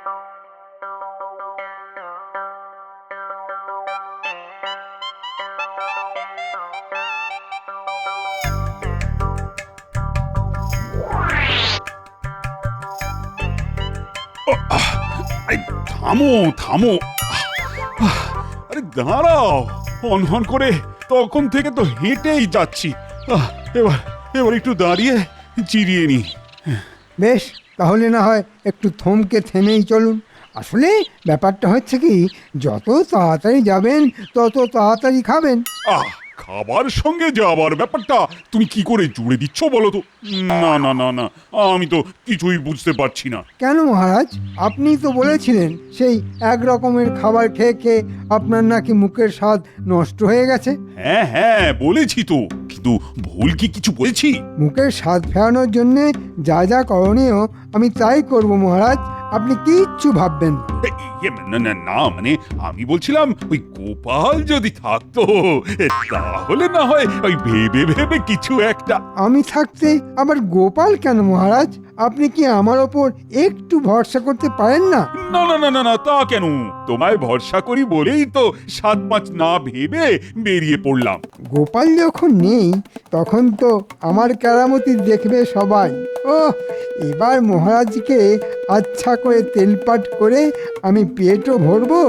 আরে থামো থামো, আরে দাঁড়াও, হন করে তখন থেকে তো হেঁটেই যাচ্ছি। এবার এবার একটু দাঁড়িয়ে জিরিয়ে নি। বেশ, তাহলে না হয় একটু থমকে থেমেই চলুন। আসলে ব্যাপারটা হচ্ছে কি, যত তাড়াতাড়ি যাবেন তত তাড়াতাড়ি খাবেন। খাবার সঙ্গে যাবার ব্যাপারটা তুমি কি করে জুড়ে দিচ্ছ বলো তো? না না না না, আমি তো কিছুই বুঝতে পারছি না। কেন মহারাজ, আপনি তো বলেছিলেন সেই এক রকমের খাবার খেয়ে খেয়ে আপনার নাকি মুখের স্বাদ নষ্ট হয়ে গেছে। হ্যাঁ হ্যাঁ বলেছি তো, কিন্তু ভুল কি কিছু বলেছি? মুখের স্বাদ ফেরানোর জন্য যা যা করণীয় আমি তাই করব মহারাজ, আপনি কিচ্ছু ভাববেন না। না না না, মানে আমি বলছিলাম ওই গোপাল যদি থাকতো তাহলে না হয় ওই ভেবে ভেবে কিছু একটা। আমি থাকতে আবার গোপাল কেন মহারাজ? আপনি কি আমার ওপর একটু ভরসা করতে পারেন না? না না না না না, তা কেন? তোমায় ভরসা করি বলেই তো ৭-৫ না ভেবে বেরিয়ে পড়লাম। গোপাল যখন নেই তখন তো আমার কেরামতি দেখবে সবাই। ও, এবার মহারাজকে আচ্ছা করে তেলপাট করে আমি পেটও ভরবো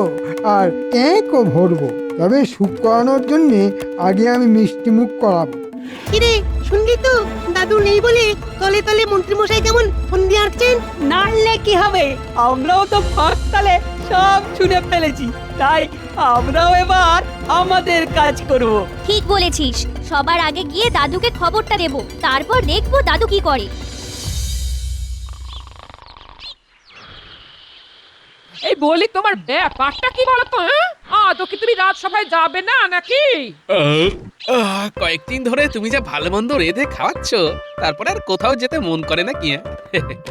আর ট্যাঁকও ভরবো। তবে সুখ করানোর জন্যে আগে আমি মিষ্টি মুখ করাবো। কিরে, শুনলি তো দাদু নেই বলে তলে তলে মন্ত্রীমশাই কেমন ফন্দি আঁটছেন। নাড়লে কি হবে, আমরাও তো ফাঁক তালে সব শুনে ফেলেছি, তাই আমরাও এবার আমাদের কাজ করব। ঠিক বলেছিস, সবার আগে গিয়ে দাদুকে খবরটা দেব, তারপর দেখবো দাদু কি করে। এই বলি, তোমার ব্যাপারটা কি বলতো? তো কি তুমি রাজসভায় যাবে না নাকি? কয়েকদিন ধরে তুমি যা ভালো মন্দ রেঁধে খাওয়াচ্ছ, তারপরে আর কোথাও যেতে মন করে না কি?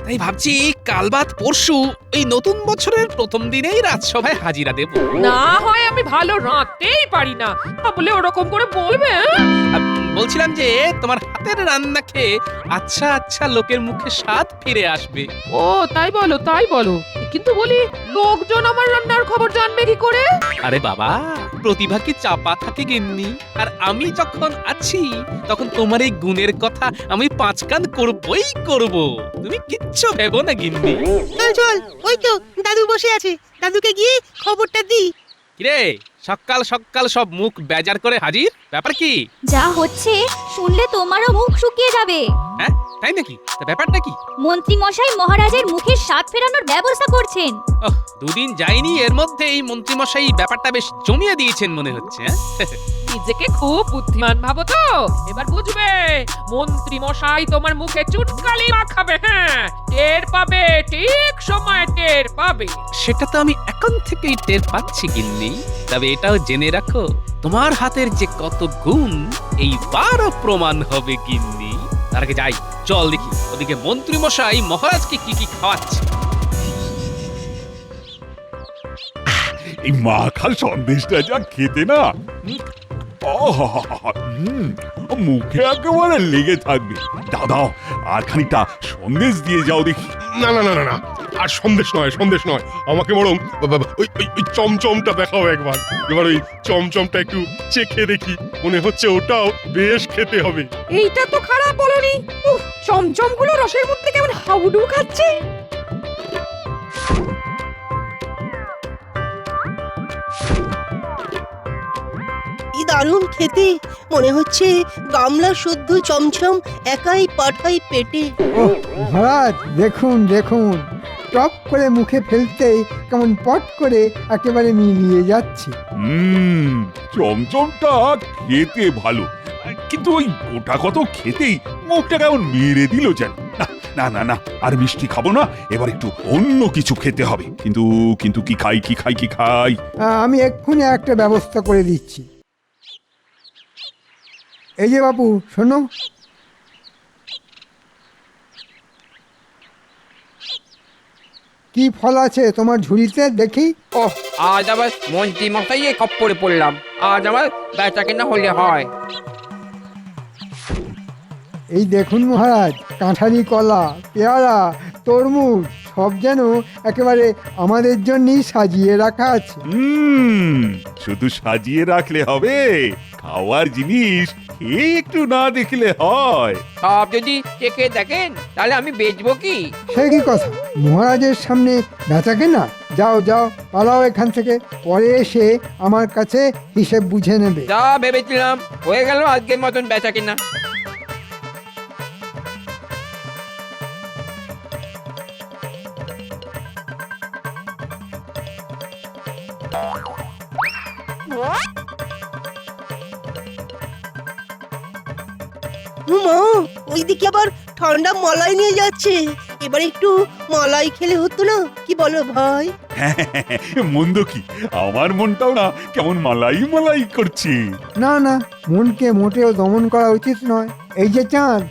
তাই ভাবছি কাল বাদ পরশু এই নতুন বছরের প্রথম দিনেই রাজসভায় হাজিরা দেব। না হয় আমি ভালো রাঁধতেই পারি না, বলে ওরকম করে বলবে? বলছিলাম যে তোমার হাতের রান্না খেয়ে আচ্ছা আচ্ছা লোকের মুখে স্বাদ ফিরে আসবে। ও তাই বলো, তাই বলো, কিন্তু বলি লোকজন আমার রান্নার খবর জানবে কি করে? আরে বাবা, প্রতিভা কি চাপা থাকে গিন্নি? আর আমি যখন আছি তখন তোমার এই গুণের কথা আমি ৫ কান করবই করব, তুমি কিচ্ছু ভেবো না গিন্নি। চল চল, ওই তো দাদু বসে আছে, দাদুকে গিয়ে খবরটা দি। কিরে, সকাল সকাল সব মুখ বেজার করে হাজির, ব্যাপার কি? যা হচ্ছে শুনলে তোমারও মুখ শুকিয়ে যাবে। হ্যাঁ তাই নাকি? তা ব্যাপারটা কি? মন্ত্রী মশাই মহারাজের মুখের স্বাদ ফেরানোর ব্যবস্থা করছেন। দুদিন যায়নি, এর মধ্যে এই মন্ত্রীমশাই ব্যাপারটা বেশ জমিয়ে দিয়েছেন মনে হচ্ছে। নিজেকে খুব বুদ্ধিমান ভাবো তো, এবার বুঝবে মন্ত্রী মশাই তোমার মুখে চুটকালি মাখাবে। হ্যাঁ, টের পাবে, ঠিক সময় টের পাবে। সেটা তো আমি এখন থেকেই টের পাচ্ছি গিন্নি, তবে এটাও জেনে রাখো তোমার হাতের যে কত গুণ এইবারও প্রমাণ হবে গিন্নি। তার আগে যাই, চল দেখি ওদিকে মন্ত্রী মশাই মহারাজকে কি কি খাওয়াচ্ছে। এই মাখাল সন্দেশটা যা খেতে না, মুখে একেবারে লেগে থাকবে। দাদাও আর খানিকটা সন্দেশ দিয়ে যাও দেখি। না না না না না, আর সন্দেশ নয়, সন্দেশ নয়, আমাকে বরং ওই চমচমটা দেখাও একবার। এবার ওই চমচমটা একটু চেখে দেখি, মনে হচ্ছে ওটাও বেশ খেতে হবে। এইটা তো খারাপ বলনি, চমচমগুলো রসের মধ্যে কেমন হাউডু খাচ্ছে। কি দারুণ খেতে, মনে হচ্ছে গামলা শুদ্ধ চমচম একাই পাঠাই পেটে। ও মহারাজ, দেখুন দেখুন, টপ করে মুখে ফেলতেই কেমন পট করে একেবারে মিলিয়ে যাচ্ছে। চমচমটা খেতে ভালো, কিন্তু ওই গোটা কত খেতেই মুখটা কেমন মেরে দিল যেন। না না না, আর মিষ্টি খাবো না, এবার একটু অন্য কিছু খেতে হবে। কিন্তু কিন্তু কি খাই কি খাই কি খাই? আমি এক্ষুনি একটা ব্যবস্থা করে দিচ্ছি। এই যে বাবু, শোনো, কি ফল আছে তোমার ঝুড়িতে দেখি? আজ আবার মন্ত্রী মশাইয়ে খপ্পরে পড়লাম, আজ আমার বেচা কেনা হলে হয়। এই দেখুন মহারাজ, কাঁঠালি কলা, পেয়ারা, তরমুজ সব যেন একেবারে আমাদের জন্যই সাজিয়ে রাখা আছে। শুধু সাজিয়ে রাখলে হবে? খাওয়ার জিনিস খেয়ে একটু না দেখলে হয়? সব যদি চেখে দেখেন তাহলে আমি বেচবো কি? সে কি কথা, মহারাজের সামনে বেচাকে না? যাও যাও, পালাও এখান থেকে, পরে এসে আমার কাছে হিসেব বুঝে নেবে। যা ভেবেছিলাম হয়ে গেল আজকের মতন বেচা কিনা। মা, ওইদিকে আবার ঠান্ডা মালাই নিয়ে যাচ্ছে। এবার একটু মালাই খেলে হতো না? কি বলো ভাই? মন্দ কি, আমার মনটাও না কেমন মালাই মালাই করছে। না না, মনকে মোটেও দমন করা উচিত নয়। এই যে চাঁদ,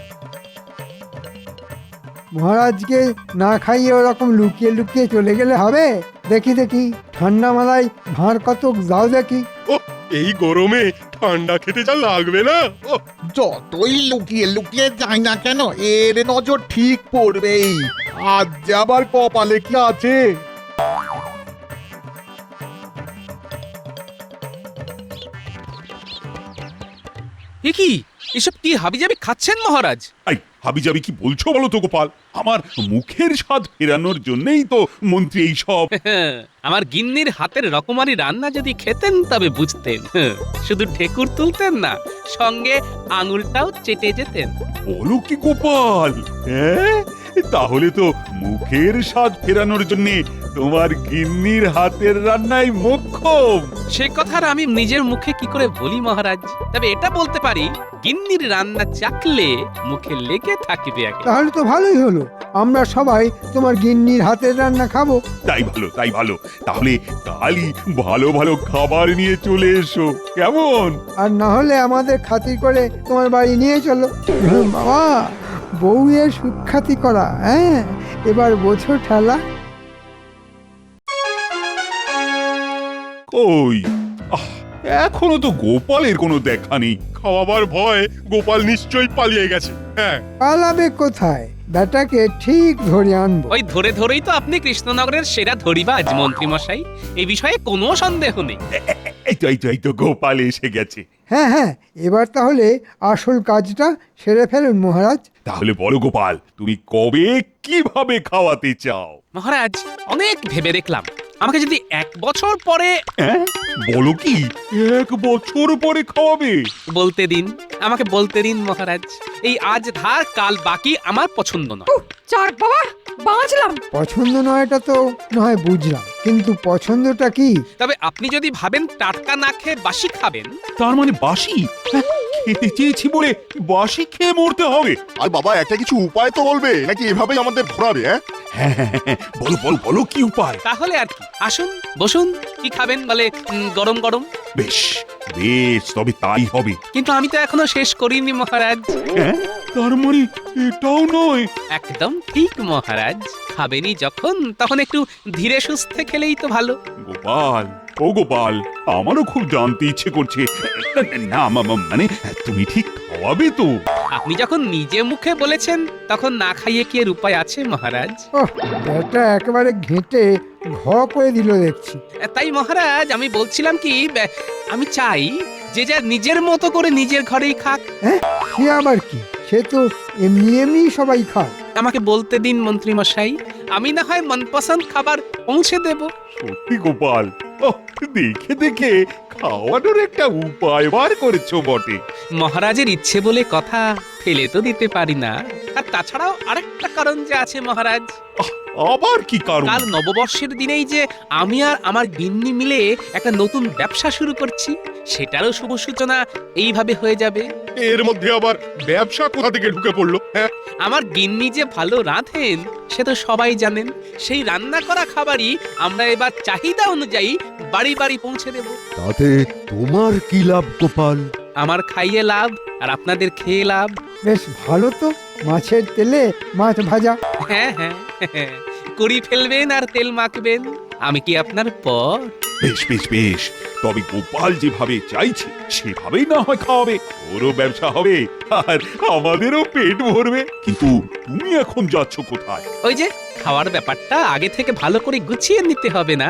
মহারাজকে না খাইয়ে ওরকম লুকিয়ে লুকিয়ে চলে গেলে হবে? দেখি দেখি, ঠান্ডা মালাই ভাঁড় কতক দাও দেখি। ও, এই গরমে ঠান্ডা খেতে যা লাগবে না। ও, যতই লুকিয়ে লুকিয়ে যাই না কেন, এর নজর ঠিক পড়বেই। আজ যে আবার কপালে কি আছে? এ কি, এসব কি হাবিজাবি খাচ্ছেন মহারাজ? আই হাবিজাবি কি বলছো বলো তো গোপাল? আমার মুখের স্বাদ ফেরানোর জন্যই তো মন্ত্রী এই সব। আমার গিন্নির হাতের রকমারি রান্না যদি খেতেন তবে বুঝতেন। শুধু ঠেকুর তুলতেন না, সঙ্গে আঙুলটাও চেটে যেতেন। বলো কি গোপাল? হ্যাঁ, তাহলে তো মুখের স্বাদ ফেরানোর জন্য তোমার গিন্নির হাতের রান্নাই মোক্ষম। সে কথা আর আমি নিজের মুখে কি করে বলি মহারাজ? তবে এটা বলতে পারি, গিন্নির রান্না চাকলে মুখে লেগে থাকবে আগে। তাহলে তো ভালোই হলো, আমরা সবাই তোমার গিন্নির হাতের রান্না খাবো। তাই ভালো, তাই ভালো। তাহলে কালই ভালো ভালো খাবার নিয়ে চলে এসো, কেমন? আর না হলে আমাদের খাতির করে তোমার বাড়ি নিয়ে চলো। বাবা, বউয়ের সুখ্যাতি করা, হ্যাঁ, এবার বোঝো ঠেলা। কই, এখনো তো গোপালের কোনো দেখা নেই। খাওয়াবার ভয় গোপাল নিশ্চয়ই পালিয়ে গেছে। হ্যাঁ, পালাবে কোথায়? বেটাকে ঠিক ধরে আনবো। ওই ধরে ধরেই তো আপনি কৃষ্ণনগরের সেরা ধরিবাজ মন্ত্রী মশাই, এই বিষয়ে কোনো সন্দেহ নেই। এই তো গোপাল এসে গেছে। হ্যাঁ হ্যাঁ, এবার তাহলে আসল কাজটা সেরে ফেলুন মহারাজ। তাহলে বলো গোপাল, তুমি কবে কিভাবে খাওয়াতে চাও? মহারাজ, অনেক ভেবে দেখলাম, আমাকে যদি 1 বছর পরে, বলো কি 1 বছর পরে খাওয়াবে? বলতে দিন, আমাকে বলতে দিন মহারাজ। এই আজ ধার কাল বাকি আমার পছন্দ নয়। চার বাবা, বাঁচলাম। পছন্দ নয়টা তো নয় বুঝলাম, কিন্তু পছন্দটা কি? তবে আপনি যদি ভাবেন টাটকা না খেয়ে বাসি খাবেন। তার মানে বাসি? খেতে চেয়েছি বলে বাসি খেয়ে মরতে হবে? আর বাবা, একটা কিছু উপায় তো বলবে, নাকি এভাবেই আমাদের ঘোরাবে? বলো বলো বলো, কি উপায়? তাহলে আর কি, আসুন বসুন, কি খাবেন বলে? গরম গরম। বেশ বেশ, তবে তাই হবে। কিন্তু আমি তো এখনো শেষ করিনি মহারাজ। তার মানে এটাও নয়? একদম ঠিক মহারাজ, খাবেনই যখন তখন একটু ধীরে সুস্থে খেলেই তো ভালো। গোপাল, ও গোপাল, আমারও খুব জানতে ইচ্ছে করছে। না মানে তুমি ঠিক খাওয়াবে তো? আপনি যখন নিজে মুখে বলেছেন, তখন না খাইয়ে কি এর উপায় আছে মহারাজ? ওহ, বেটা একেবারে ঘেঁটে ঘ করে দিল দেখছি। তাই মহারাজ, আমি বলছিলাম কি, আমি চাই যে যা নিজের মতো করে নিজের ঘরেই খাক। হ্যাঁ, সে আবার কি? সে তো এমনি এমনি সবাই খায়। আমাকে বলতে দিন মন্ত্রী মশাই, আমি না হয় মনপসন্দ খাবার পৌঁছে দেব। সত্যি গোপাল, দেখে দেখে খাওয়ানোর একটা উপায় বার করেছো বটে। মহারাজের ইচ্ছে বলে কথা, ফেলে তো দিতে পারি না। আর তাছাড়াও আরেকটা কারণ যে আছে মহারাজ। আবার কি কারণ? কাল নববর্ষের দিনেই যে আমি আর আমার গিন্নি মিলে একটা নতুন ব্যবসা শুরু করছি, সেটারও শুভ সূচনা এইভাবে হয়ে যাবে। এর মধ্যে আবার ব্যবসা কোথা থেকে ঢুকে পড়লো? হ্যাঁ, আমার গিন্নি যে ভালো রাঁধেন সে তো সবাই জানেন। সেই রান্না করা খাবারই আমরা এবার চাহিদা অনুযায়ী বাড়ি বাড়ি পৌঁছে দেব। তাতে তোমার কি লাভ গোপাল? আমার খাইয়ে লাভ, আর আপনাদের খেয়ে লাভ। বেশ ভালো তো, মাছের তেলে মাছ ভাজা। হ্যাঁ হ্যাঁ, কড়ি ফেলবেন আর তেল মাখবেন, আমি কি আপনার পর? বেশ বেশ বেশ, তবে গোপাল যেভাবে চাইছে সেভাবেই না হয় খাওয়াবে। ওরও ব্যবসা হবে আর আমাদেরও পেট ভরবে। কিন্তু তুমি এখন যাচ্ছ কোথায়? ওই যে খাওয়ার ব্যাপারটা আগে থেকে ভালো করে গুছিয়ে নিতে হবে না?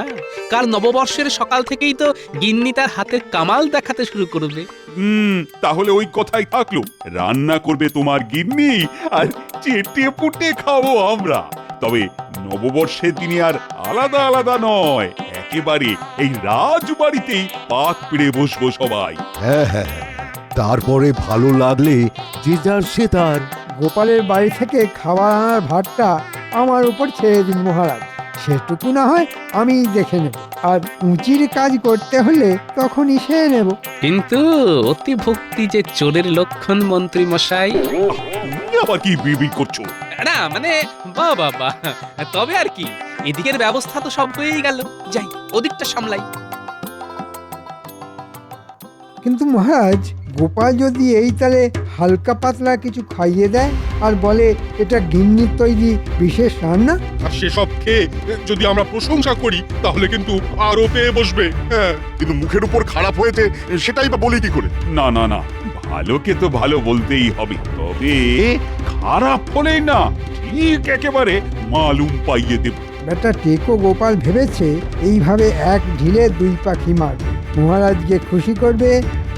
কাল নববর্ষের সকাল থেকেই তো গিন্নি তার হাতের কামাল দেখাতে শুরু করবে। তাহলে ওই কথাই থাকলো, রান্না করবে তোমার গিন্নি আর চেটে পুটে খাবো আমরা। তবে নববর্ষের দিনে আর আলাদা আলাদা নয়, একেবারে এই রাজবাড়িতেই পাত পেড়ে বসবো সবাই। হ্যাঁ হ্যাঁ, তারপরে ভালো লাগলে যে যার সে তার। গোপালের বাড়ি থেকে খাবার আনার ভারটা আমার উপর ছেড়ে দিন মহারাজ, সেটুকু না হয় আমি দেখে নেব, আর উঁচির কাজ করতে হলে তখনই সেরে নেব। কিন্তু অতি ভক্তি যে চোরের লক্ষণ মন্ত্রী মশাই। তুমি আবার কি বিড়বিড় করছো? না মানে বাবা, তবে আর কি, এদিকের ব্যবস্থা তো সব হয়েই গেল, যাই ওদিকটা সামলাই। কিন্তু মহারাজ, গোপাল যদি এই তালে হালকা পাতলা কিছু খাইয়ে দেয় আর বলে এটা গিন্নির তৈরি বিশেষ রান্না, আর সেসব খেয়ে যদি আমরা প্রশংসা করি তাহলে কিন্তু আরো পেয়ে বসবে। হ্যাঁ, কিন্তু মুখের উপর খারাপ হয়েছে সেটাই বা বলি কি করে? না না না, ভালোকে তো ভালো বলতেই হবে, তবে খারাপ হলেই না ঠিক একেবারে মালুম পাইয়ে দেব। বেটা টেকো গোপাল ভেবেছে এইভাবে এক ঢিলে দুই পাখি মারবে, মহারাজকে খুশি করবে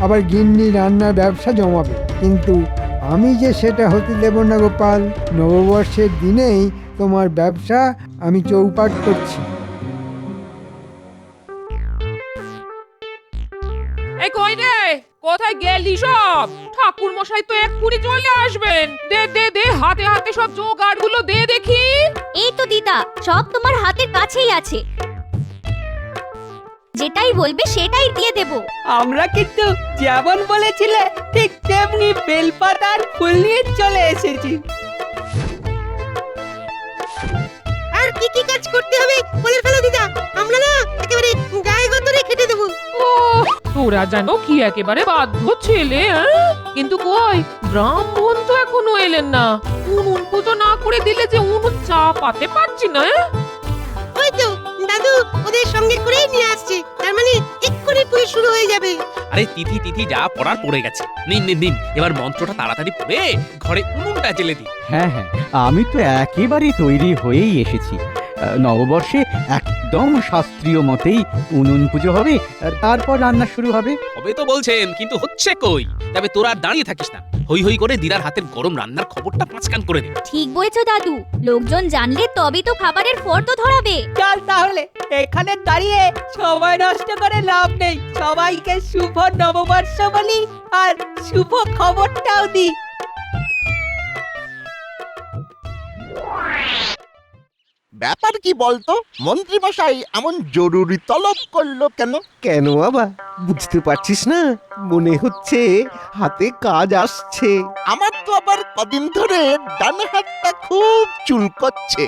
আবার গিন্নি রান্নার ব্যবসা জমাবে। কিন্তু আমি যে সেটা হতে দেব না গোপাল, নববর্ষের দিনেই তোমার ব্যবসা আমি চৌপাট করছি। এই কই রে, কোথায় গেলি সব? ঠাকুর মশাই তো এক্ষুনি চলে আসবেন। দে দে দে, হাতে হাতে সব জোগাড় গুলো দে দেখি। এই তো দিদা, সব তোমার হাতের কাছেই আছে, যেটাই বলবে সেটাই দিয়ে দেব। আমরা কিন্তু যেমন বলেছিলে ঠিক তেমনি বেলপাতার ফুল নিয়ে চলে এসেছি। আর কি কি কাজ করতে হবে বলে ফেলো দিদা, আমরা না একেবারে গায়ে গতরে খেটে দেবো। ও, তোরা জানো কি একেবারে বাধ্য ছেলে। কিন্তু কই, ব্রাহ্মণ তো এখনো এলেন না। উনুন পুজো না করে দিলে যে উনুন চাপাতে পারছি না। ওই তো দাদু ওদের সঙ্গে করেই নিয়ে আসছে, তার মানে এক্ষুনি পুজো শুরু হয়ে যাবে। আরে তিথি তিথি যা পড়ার পড়ে গেছে, নিন নিন নিন, এবার মন্ত্রটা তাড়াতাড়ি পড়ে ঘরে উনুনটা জ্বেলে দিন। হ্যাঁ হ্যাঁ, আমি তো একেবারে তৈরি হয়েই এসেছি। নববর্ষে একদম শাস্ত্রীয় মতেই উনুন পুজো হবে, তারপর রান্না শুরু হবে। হবে তো বলছেন, কিন্তু হচ্ছে কই? তবে তোরা আর দাঁড়িয়ে থাকিস না, হই হই করে দিদার হাতের গরম রান্নার খবরটা পাঁচকান করে দে। ঠিক বলেছো দাদু, লোকজন জানলে তবেই তো খাবারের ফর্দ ধরাবে। চল তাহলে, এখানে দাঁড়িয়ে সময় নষ্ট করে লাভ নেই, সবাইকে শুভ নববর্ষ বলি আর শুভ খবরটাও দিই। ব্যাপার কি বলতো, মন্ত্রী মশাই এমন জরুরি তলব করলো কেন? কেন বাবা, বুঝতে পারছিস না? মনে হচ্ছে হাতে কাজ আসছে। আমার তো আবার কদিন ধরে ডান হাতটা খুব চুলকচ্ছে।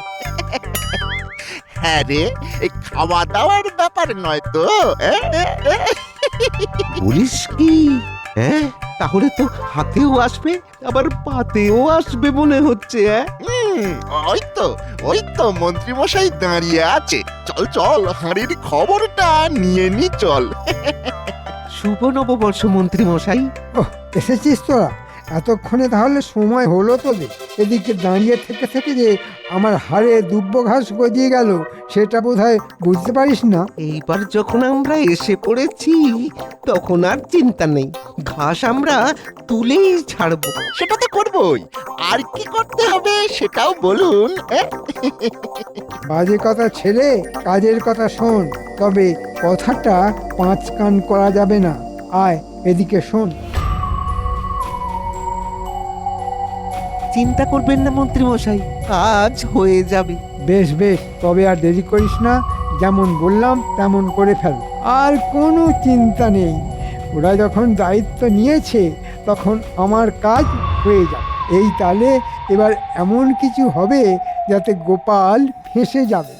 হ্যাঁ রে, এই খাওয়া দাওয়ার ব্যাপার নয় তো? বলিস কি? হ্যাঁ, তাহলে তো হাতেও আসবে আবার পাতেও আসবে মনে হচ্ছে। ওই তো মন্ত্রী মশাই দাঁড়িয়ে আছে। চল চল, হাঁড়ির খবরটা নিয়ে নি চল। শুভ নববর্ষ মন্ত্রী মশাই। ওহ, এসেছিস তোরা? এতক্ষণে তাহলে সময় হলো তোদের? এদিকে দাঁড়িয়ে থেকে থেকে যে আমার হাড়ে দুব্ব ঘাস গজিয়ে গেল সেটা বোধহয় বুঝতে পারিস না। এইবার যখন আমরা এসে পড়েছি তখন আর চিন্তা নেই, ঘাস আমরা তুলেই ছাড়বো। সেটা তো করবই, আর কি করতে হবে সেটাও বলুন। বাজে কথা ছেড়ে কাজের কথা শোন, তবে কথাটা পাঁচ কান করা যাবে না। আয় এদিকে শোন। চিন্তা করবেন না মন্ত্রী মশাই, কাজ হয়ে যাবে। বেশ বেশ, তবে আর দেরি করিস না, যেমন বললাম তেমন করে ফেল। আর কোনো চিন্তা নেই, ওরা যখন দায়িত্ব নিয়েছে তখন আমার কাজ হয়ে যাবে। এই তালে এবার এমন কিছু হবে যাতে গোপাল ফেঁসে যাবে।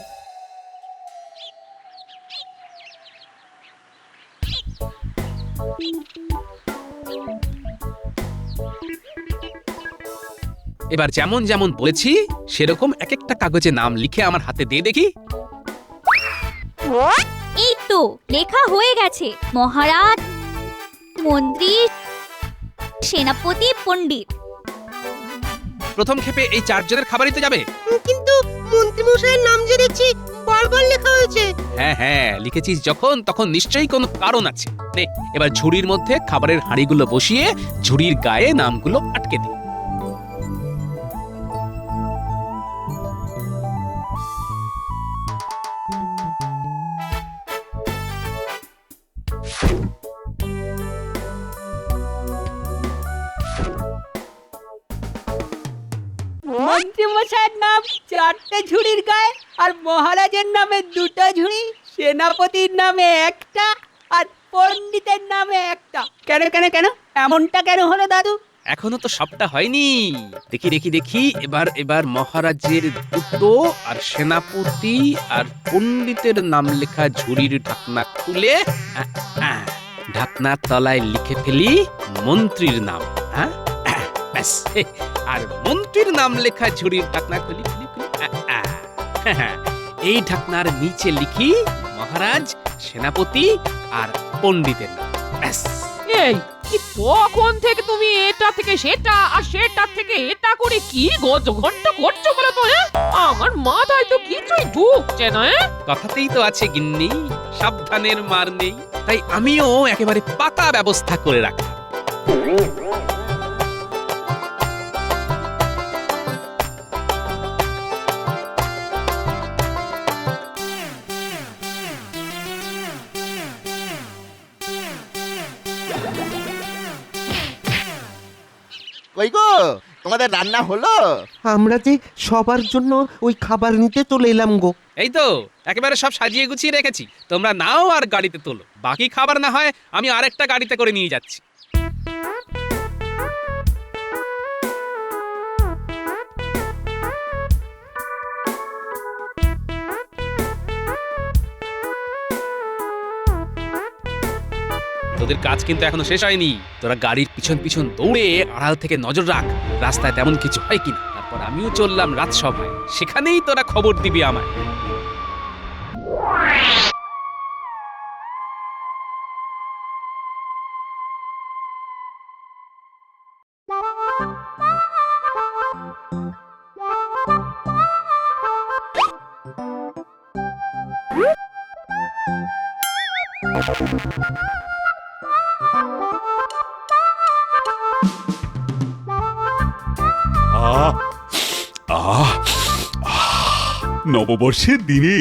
এবার যেমন যেমন বলেছি সেরকম এক একটা কাগজে নাম লিখে আমার হাতে দিয়ে দেখি। এই তো লেখা হয়ে গেছে, মহারাজ, মন্ত্রী, সেনাপতি, পণ্ডিত। প্রথম ক্ষেপে এই চারজনের খাবারই তো যাবে। কিন্তু মন্ত্রীমশাইয়ের নাম যে দেখছি বারবার লেখা হয়েছে। হ্যাঁ হ্যাঁ, লিখেছিস যখন তখন নিশ্চয়ই কোনো কারণ আছে। নে এবার ঝুড়ির মধ্যে খাবারের হাঁড়িগুলো বসিয়ে ঝুড়ির গায়ে নামগুলো আটকে দি। মন্ত্রীমশাইয়ের নাম 4টে ঝুড়ির গায়ে, আর মহারাজের নামে 2টো ঝুড়ি, সেনাপতির নামে 1টা, আর পণ্ডিতের নামে 1টা। কেন কেন কেন এমনটা কেন হলো দাদু? এখনো তো সবটা হয়নি। দেখি দেখি দেখি, এবার মহারাজের 2টো আর সেনাপতি আর পণ্ডিতের নাম লেখা ঝুড়ির ঢাকনা খুলে ঢাকনার তলায় লিখে ফেলি মন্ত্রীর নাম। হ্যাঁ ব্যাস, আর মন্ত্রীর নাম লেখা ঝুড়ির ঢাকনা খুলি খুলি খুলি এই ঢাকনার নিচে লিখি মহারাজ, সেনাপতি আর পণ্ডিতের নাম। ব্যাস। এই কি কখন থেকে তুমি এটা থেকে সেটা আর সেটা থেকে এটা করে কি গজঘণ্ট করছো বলো তো? আমার মাথায় তো কিছুই ঢুকছে না। কথাতেই তো আছে গিন্নি, সাবধানের মার নেই। তাই আমিও একেবারে পাকা ব্যবস্থা করে রাখলাম। কই গো, তোমাদের রান্না হলো? আমরা যে সবার জন্য ওই খাবার নিতে চলে এলাম গো। এই তো একেবারে সব সাজিয়ে গুছিয়ে রেখেছি, তোমরা নাও আর গাড়িতে তোলো। বাকি খাবার না হয় আমি আরেকটা গাড়িতে করে নিয়ে যাচ্ছি। তোদের কাজ কিন্তু এখনো শেষ হয়নি। তোরা গাড়ির পিছন পিছন দৌড়ে আড়াল থেকে নজর রাখ, রাস্তায় তেমন কিছু হয় কিনা। তারপর আমিও চললাম রাজসভায়, সেখানেই তোরা খবর দিবি আমায়। আহ আহ আহ, নববর্ষের দিনে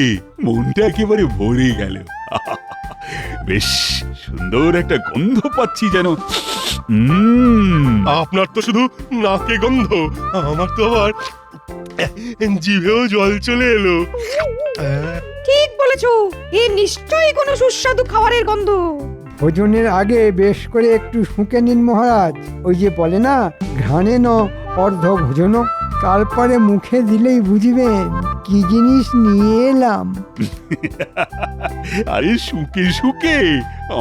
মনটা একেবারে ভরে গেল। বেশ সুন্দর একটা গন্ধ পাচ্ছি যেন। আপনার তো শুধু নাকে গন্ধ, আমার তো আবার জিভেও জল চলে এলো। ঠিক বলেছো, এ নিশ্চয়ই কোনো সুস্বাদু খাবারের গন্ধ। ভোজনের আগে বেশ করে একটু শুঁকে নিন মহারাজ। ওই যে বলে না, ঘ্রাণে ন অর্ধ ভোজন, তারপরে মুখে দিলেই বুঝবেন কি জিনিস নিয়ে এলাম। আরে শুকে শুকে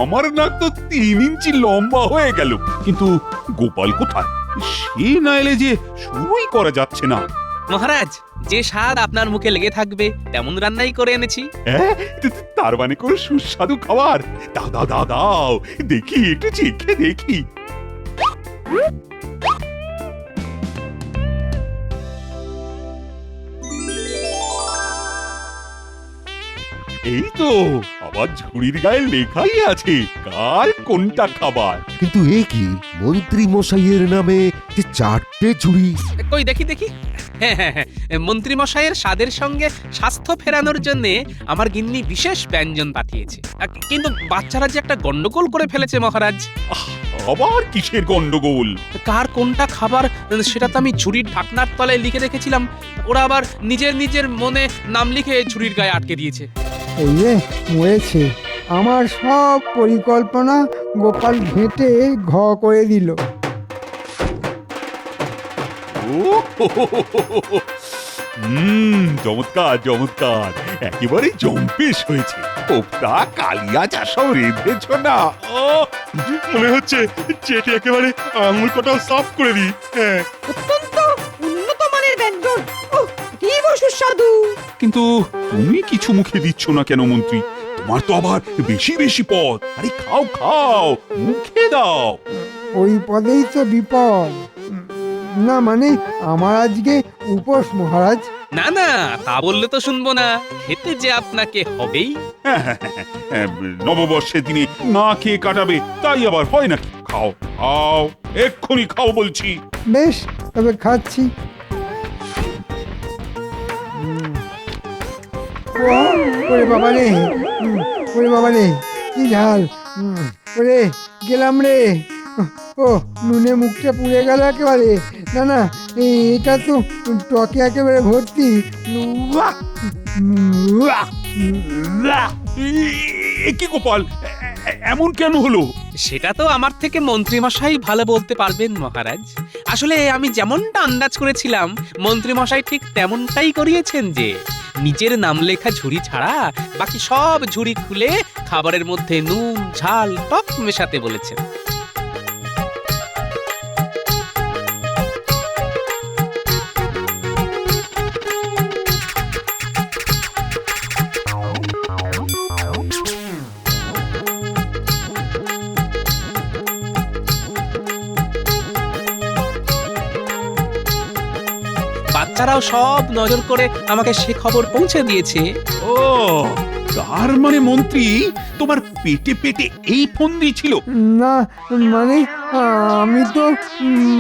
আমার নাক তো 3 ইঞ্চি লম্বা হয়ে গেল। কিন্তু গোপাল কোথায়? সে না এলে যে শুরুই করা যাচ্ছে না। মহারাজ, যে স্বাদ আপনার মুখে লেগে থাকবে তেমন রান্নাই করে এনেছি। হ্যাঁ, তার মানে কোন সুস্বাদু খাবার? দাও দাও দাও দাও, দেখি একটু চেখে দেখি। এই তো আবার ঝুড়ির গায়ে লেখাই আছে কার কোনটা খাবার। কিন্তু এ কি, মন্ত্রী মশাইয়ের নামে যে 4টে ঝুড়ি! কই দেখি দেখি। হ্যাঁ হ্যাঁ হ্যাঁ, মন্ত্রী মশাইয়ের স্বাদের সঙ্গে স্বাস্থ্য ফেরানোর জন্য আমার গিন্নি বিশেষ ব্যঞ্জন পাঠিয়েছে। কিন্তু বাচ্চারা যে একটা গন্ডগোল করে ফেলেছে মহারাজ। আবার কিসের গন্ডগোল? কার কোনটা খাবার সেটা তো আমি ঝুড়ির ঢাকনার তলায় লিখে রেখেছিলাম, ওরা আবার নিজের নিজের মনে নাম লিখে ঝুড়ির গায়ে আটকে দিয়েছে। এই যে মরেছে, আমার সব পরিকল্পনা গোপাল ঘেঁটে ঘ করে দিল। চমৎকার চমৎকার, একেবারে জম্পেশ হয়েছে। কোপ্তা কালিয়া যা সব রেঁধেছ না, মনে হচ্ছে চেটে একেবারে আঙুল কটাও সাফ করে দিই। হ্যাঁ, অত্যন্ত উন্নত মানের ব্যঞ্জন, কি সুস্বাদু। কিন্তু তুমি কিছু মুখে দিচ্ছ না কেন মন্ত্রী? তোমার তো আবার বেশি বেশি পদ। আরে খাও খাও, মুখে দাও। ওই পদেই তো বিপদ। না মানে আমার আজকে উপোস মহারাজ। না না, তা বললে তো শুনবো না। খেতে যে আপনাকে হবেই। নববর্ষের দিনে না খেয়ে কাটাবে তাই আবার হয় নাকি? খাও খাও, এক্ষুনি খাও বলছি। বেশ, তবে খাচ্ছি। ওরে বাবা রে, ওরে বাবা রে, কি ঝাল! ওরে গেলাম রে। ও নুনে মুখটা পুড়ে গেল একেবারে। না না, এটা তো টকে একেবারে ভর্তি। কি গোপাল, এমন কেন হলো? সেটা তো আমার থেকে মন্ত্রীমশাই ভালো বলতে পারবেন মহারাজ। আসলে আমি যেমনটা আন্দাজ করেছিলাম মন্ত্রীমশাই ঠিক তেমনটাই করিয়েছেন, যে নিজের নাম লেখা ঝুড়ি ছাড়া বাকি সব ঝুড়ি খুলে খাবারের মধ্যে নুন ঝাল টক মেশাতে বলেছেন। বাচ্চারাও সব নজর করে আমাকে সে খবর পৌঁছে দিয়েছে। ও, তার মানে মন্ত্রী তোমার পেটে পেটে এই ফন্দি ছিল? না মানে আমি তো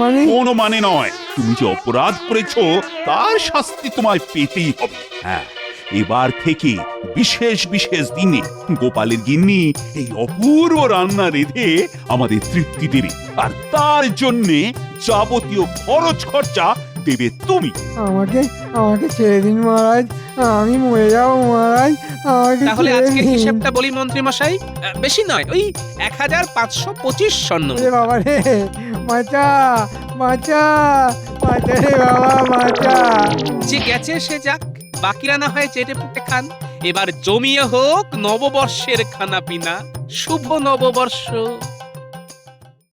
মানে কোনো মানে নয়, তুমি যে অপরাধ করেছো তার শাস্তি তোমায় পেতেই হবে। হ্যাঁ, এবার থেকে বিশেষ বিশেষ দিনে গোপালের গিন্নি এই অপূর্ব রান্না রেঁধে আমাদের তৃপ্তি দেবে, আর তার জন্যে যাবতীয় খরচ খরচা দেবে তুমি। আমাকে আমাকে ছেড়ে দিন মহারাজ, আমি মরে যাবো মহারাজ, আমাকে তাহলে ছেড়ে আজকে দিন। হিসেবটা বলি মন্ত্রীমশাই, বেশি নয়, ওই 1525 স্বর্ণ। ওরে বাবা রে, বাঁচা বাঁচা বাঁচা রে বাবা, বাঁচা। যে গেছে সে যাক, বাকিরা না হয় চেটে পুটে খান। এবার জমিয়ে হোক নববর্ষের খানা পিনা। শুভ নববর্ষ।